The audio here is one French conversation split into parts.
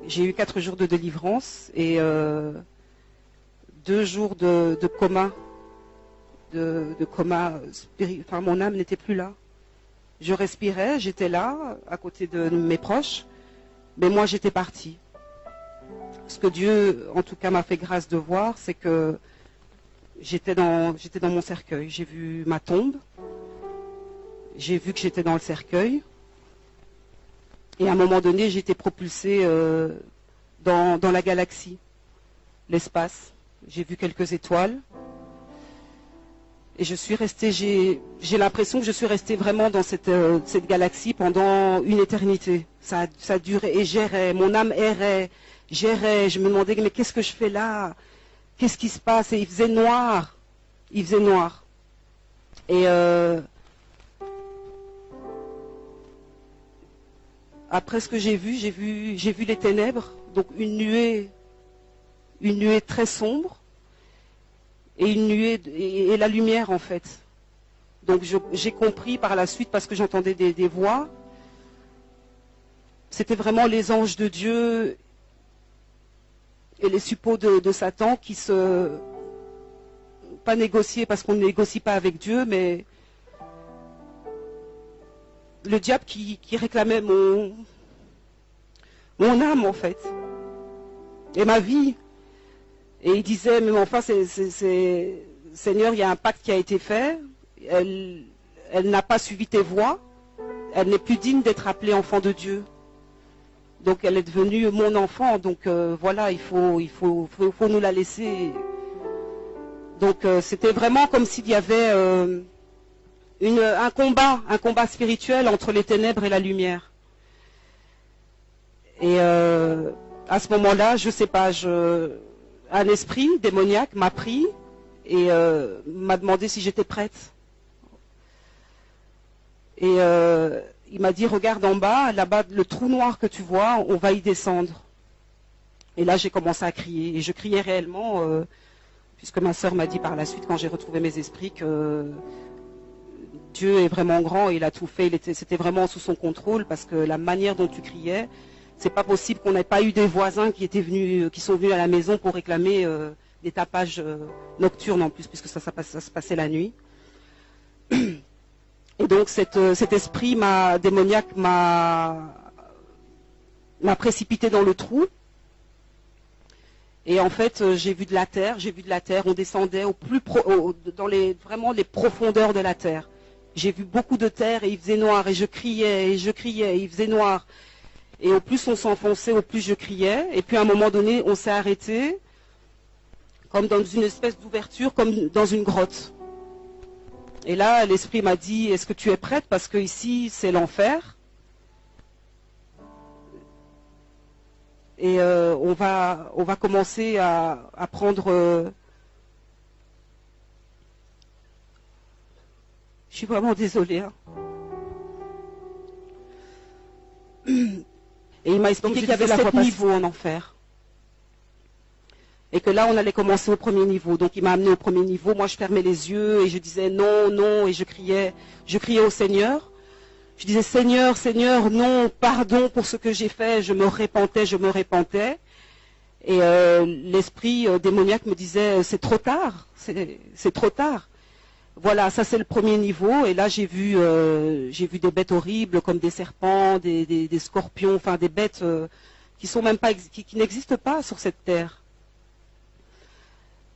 j'ai eu 4 jours de délivrance et 2 jours de coma, enfin mon âme n'était plus là. Je respirais, j'étais là, à côté de mes proches, mais moi j'étais partie. Ce que Dieu, en tout cas, m'a fait grâce de voir, c'est que j'étais dans mon cercueil. J'ai vu ma tombe, j'ai vu que j'étais dans le cercueil, et à un moment donné, j'étais propulsée dans la galaxie, l'espace. J'ai vu quelques étoiles. Et je suis restée, j'ai l'impression que je suis restée vraiment dans cette galaxie pendant une éternité. Ça a duré et j'errais, mon âme errait, j'errais, je me demandais mais qu'est-ce que je fais là? Qu'est-ce qui se passe? Et il faisait noir. Il faisait noir. Et après ce que j'ai vu les ténèbres, donc une nuée très sombre. Et une nuée et la lumière en fait. Donc j'ai compris par la suite parce que j'entendais des voix. C'était vraiment les anges de Dieu et les suppôts de Satan qui pas négocier parce qu'on ne négocie pas avec Dieu, mais le diable qui réclamait mon âme en fait et ma vie. Et il disait, mais enfin, Seigneur, il y a un pacte qui a été fait, elle n'a pas suivi tes voies, elle n'est plus digne d'être appelée enfant de Dieu. Donc elle est devenue mon enfant, donc voilà, il faut nous la laisser. Donc c'était vraiment comme s'il y avait un combat spirituel entre les ténèbres et la lumière. Et à ce moment-là, je sais pas, un esprit démoniaque m'a pris et m'a demandé si j'étais prête. Et il m'a dit, regarde en bas, là-bas, le trou noir que tu vois, on va y descendre. Et là, j'ai commencé à crier. Et je criais réellement, puisque ma sœur m'a dit par la suite, quand j'ai retrouvé mes esprits, que Dieu est vraiment grand et il a tout fait. C'était vraiment sous son contrôle, parce que la manière dont tu criais, c'est pas possible qu'on n'ait pas eu des voisins qui sont venus à la maison pour réclamer des tapages nocturnes en plus, puisque ça se passait la nuit. Et donc cet esprit démoniaque m'a précipité dans le trou. Et en fait, j'ai vu de la terre. On descendait vraiment les profondeurs de la terre. J'ai vu beaucoup de terre et il faisait noir et je criais et il faisait noir. Et au plus on s'enfonçait, au plus je criais. Et puis à un moment donné, on s'est arrêté, comme dans une espèce d'ouverture, comme dans une grotte. Et là, l'esprit m'a dit, est-ce que tu es prête? Parce que ici, c'est l'enfer. Et on va commencer à prendre... Je suis vraiment désolée. Hein. Et il m'a expliqué qu'il y avait 7 niveaux en enfer. Et que là, on allait commencer au premier niveau. Donc il m'a amené au premier niveau. Moi, je fermais les yeux et je disais non, non. Et je criais au Seigneur. Je disais Seigneur, Seigneur, non, pardon pour ce que j'ai fait. Je me repentais. Et l'esprit démoniaque me disait c'est trop tard, c'est trop tard. Voilà, ça c'est le premier niveau. Et là, j'ai vu des bêtes horribles comme des serpents, des scorpions, enfin des bêtes qui sont même pas, qui n'existent pas sur cette terre.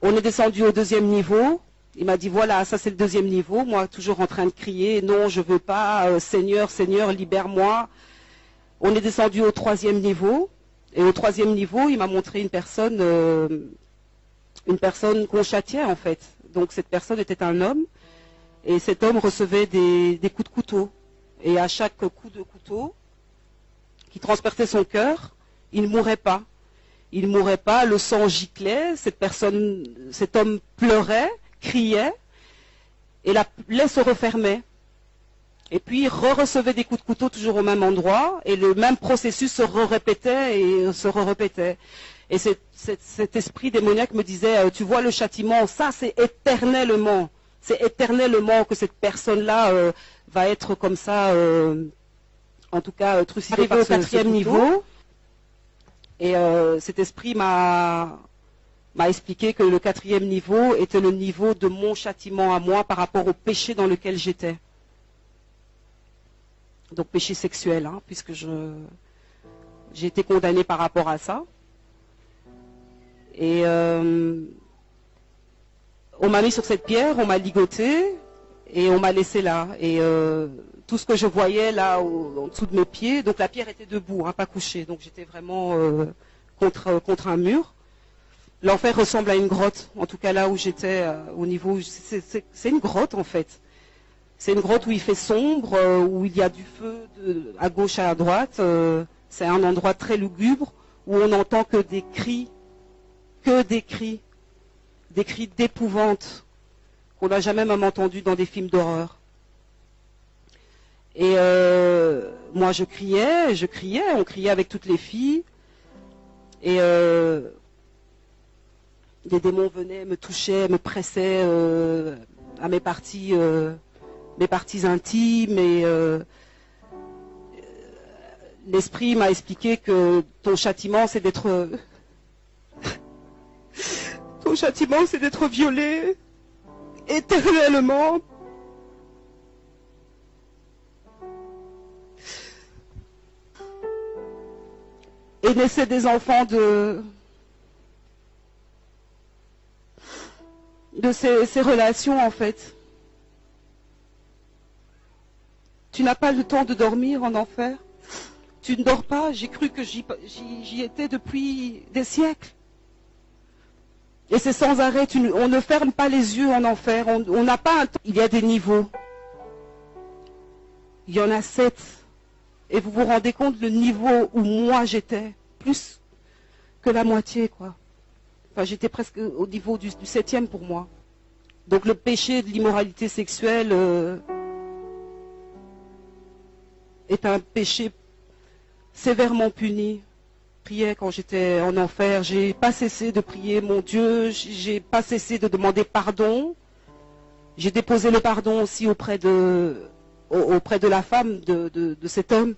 On est descendu au deuxième niveau. Il m'a dit voilà, ça c'est le deuxième niveau. Moi, toujours en train de crier non, je veux pas, Seigneur, Seigneur, libère-moi. On est descendu au troisième niveau. Et au troisième niveau, il m'a montré une personne qu'on châtiait en fait. Donc cette personne était un homme et cet homme recevait des coups de couteau. Et à chaque coup de couteau qui transperçait son cœur, il ne mourait pas. Il ne mourait pas, le sang giclait, cet homme pleurait, criait et la plaie se refermait. Et puis il recevait des coups de couteau toujours au même endroit et le même processus se répétait et se répétait. Et cet esprit démoniaque me disait, tu vois le châtiment, ça c'est éternellement que cette personne-là va être comme ça, en tout cas trucidée par ce couteau. Arrivé au quatrième niveau, Et cet esprit m'a expliqué que le 4e niveau était le niveau de mon châtiment à moi par rapport au péché dans lequel j'étais. Donc péché sexuel, hein, puisque j'ai été condamnée par rapport à ça. Et on m'a mis sur cette pierre, on m'a ligoté et on m'a laissé là. Et tout ce que je voyais là en dessous de mes pieds, donc la pierre était debout, hein, pas couchée, donc j'étais vraiment contre un mur. L'enfer ressemble à une grotte, en tout cas là où j'étais, au niveau, c'est une grotte en fait. C'est une grotte où il fait sombre, où il y a du feu à gauche et à droite. C'est un endroit très lugubre où on n'entend que des cris d'épouvante qu'on n'a jamais même entendu dans des films d'horreur. Et moi je criais, on criait avec toutes les filles. Et des démons venaient, me touchaient, me pressaient à mes parties intimes. Et l'esprit m'a expliqué que ton châtiment c'est d'être violé éternellement. Et naissaient des enfants de ces relations en fait. Tu n'as pas le temps de dormir en enfer. Tu ne dors pas. J'ai cru que j'y étais depuis des siècles. Et c'est sans arrêt. On ne ferme pas les yeux en enfer. On n'a pas un temps. Il y a des niveaux. Il y en a 7. Et vous vous rendez compte le niveau où moi j'étais, plus que la moitié, quoi. Enfin, j'étais presque au niveau du 7e pour moi. Donc le péché de l'immoralité sexuelle est un péché sévèrement puni. Je priais quand j'étais en enfer, j'ai pas cessé de prier mon Dieu, j'ai pas cessé de demander pardon. J'ai déposé le pardon aussi auprès de la femme de cet homme.